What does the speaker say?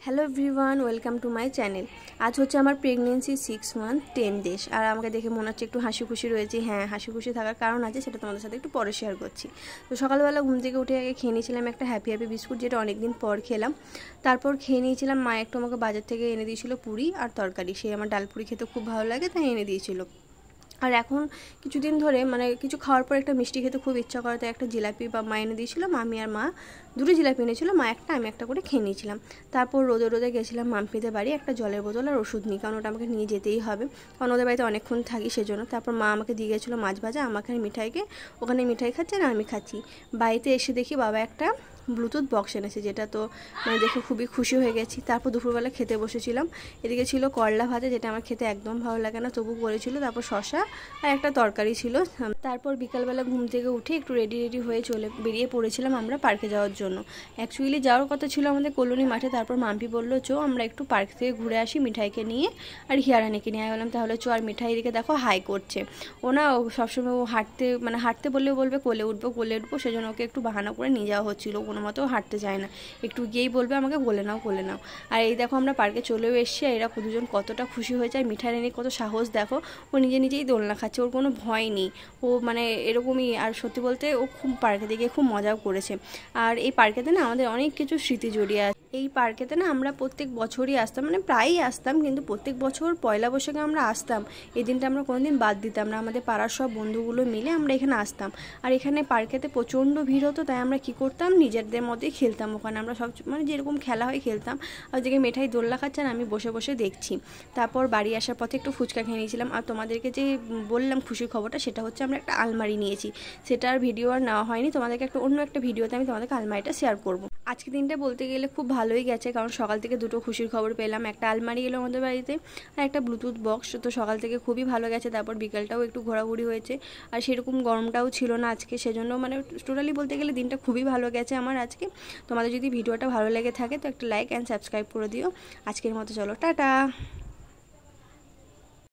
Hello everyone, welcome to my channel. আজ হচ্ছে আমার প্রেগনেন্সি 6 মান্থ 10 ডেজ। আর আমাকে দেখে মনে হচ্ছে একটু হাসি খুশি রয়েছি। হ্যাঁ, হাসি খুশি থাকার কারণ আছে, সেটা তোমাদের সাথে একটু পরে শেয়ার করছি। তো সকালবেলা ঘুম থেকে উঠে আগে খেয়ে নিয়েছিলাম একটা হ্যাপি বিস্কুট, যেটা অনেকদিন পর খেলাম। তারপর খেয়ে নিয়েছিলাম, মা একটু আমাকে বাজার থেকে এনে দিয়েছিল পুরি আর তরকারি। সেই আমার ডাল পুরি খেতে খুব ভালো লাগে, তাই এনে দিয়েছিল। আর এখন কিছুদিন ধরে কিছু খাওয়ার পর একটা মিষ্টি খেতে খুব ইচ্ছা করে, তাই একটা জিলাপি বা মা এনে দিয়েছিল। মামি আর মা দুটো জিলাপি এনেছিল, মা একটা আমি একটা করে খেয়ে নিয়েছিলাম। তারপর রোদে গেছিলাম মাম্পিদের বাড়ি একটা জলের বোতল আর ওষুধ নিয়ে, কারণ ওটা আমাকে নিয়ে যেতেই হবে, কারণ ওদের বাড়িতে অনেকক্ষণ থাকি সেজন্য। তারপর মা আমাকে দিয়ে গেছিলো মাছ ভাজা, আমাকে আর মিঠাইকে। ওখানে মিঠাই খাচ্ছে আর আমি খাচ্ছি। বাড়িতে এসে দেখি বাবা একটা ব্লুটুথ বক্স এনেছে, যেটা তো দেখে খুবই খুশি হয়ে গেছি। তারপর দুপুরবেলা খেতে বসেছিলাম। এদিকে ছিল করলা ভাজা, যেটা আমার খেতে একদম ভালো লাগে না, তবু করেছিল। তারপর শশা আর একটা তরকারি ছিল। তারপর বিকালবেলা ঘুম থেকে উঠে একটু রেডি হয়ে বেরিয়ে পড়েছিলাম আমরা পার্কে যাওয়ার জন্য। অ্যাকচুয়ালি যাওয়ার কথা ছিল আমাদের কলোনি মাঠে। তারপর মাম্পি বললো চো আমরা একটু পার্ক থেকে ঘুরে আসি মিঠাইকে নিয়ে আর হিয়ারানিকে নিয়ে। বললাম তাহলে চো। আর মিঠাই এদিকে দেখো হাই করছে। ও সবসময় ও হাঁটতে বললেও বলবে কোলে উঠবো, সেজন্য ওকে একটু বাহানা করে নিয়ে যাওয়া হচ্ছিলো। কোনো মতেও হাঁটতে যায় না, একটু গিয়েই বলবে আমাকে কোলে নাও। আর এই দেখো আমরা পার্কে চলেও এসেছি। আর এরা দুজন কতটা খুশি হয়ে যায়। মিঠাই রানী কত সাহস দেখো, ও নিজেই দোলনা খাচ্ছে, ওর কোনো ভয় নেই। ও এরকমই। আর সত্যি বলতে ও খুব পার্কে থেকে খুব মজাও করেছে। আর এই পার্কেতে না আমাদের অনেক কিছু স্মৃতি জড়িয়ে আছে। এই পার্কেতে না আমরা প্রত্যেক বছরই আসতাম, প্রায়ই আসতাম, কিন্তু প্রত্যেক বছর পয়লা বৈশাখে আমরা আসতাম। এই দিনটা আমরা কোনোদিন বাদ দিতাম না। আমাদের পাড়ার সব বন্ধুগুলো মিলে আমরা এখানে আসতাম। আর এখানে পার্কেতে প্রচণ্ড ভিড় হতো, তাই আমরা কি করতাম, নিজেদের মধ্যেই খেলতাম। ওখানে আমরা সব যেরকম খেলা হয় খেলতাম। আর ওদিকে মিঠাই দোলনা খাচ্ছে আর আমি বসে বসে দেখছি। তারপর বাড়ি আসার পথে একটু ফুচকা খেয়ে নিয়েছিলাম। আর তোমাদেরকে যে বললাম খুশির খবরটা, সেটা হচ্ছে আমরা একটা আলমারি নিয়েছি। সেটার ভিডিও আর নেওয়া হয়নি, তোমাদেরকে অন্য একটা ভিডিওতে আমি তোমাদেরকে আলমারিটা শেয়ার করবো। আজকে দিনটা বলতে গেলে খুব ভালোই গেছে, কারণ সকাল থেকে দুটো খুশির খবর পেলাম। একটা আলমারি এলো আমাদের বাড়িতে আর একটা ব্লুটুথ বক্স। তো সকাল থেকে খুবই ভালো গেছে। তারপর বিকালটাও একটু ঘোরাঘুরি হয়েছে, আর সেরকম গরমটাও ছিল না আজকে, সেজন্য টোটালি বলতে গেলে দিনটা খুবই ভালো গেছে আমার আজকে। তোমাদের যদি ভিডিওটা ভালো লেগে থাকে তো একটা লাইক অ্যান্ড সাবস্ক্রাইব করে দিও। আজকের মতো চলো, টাটা।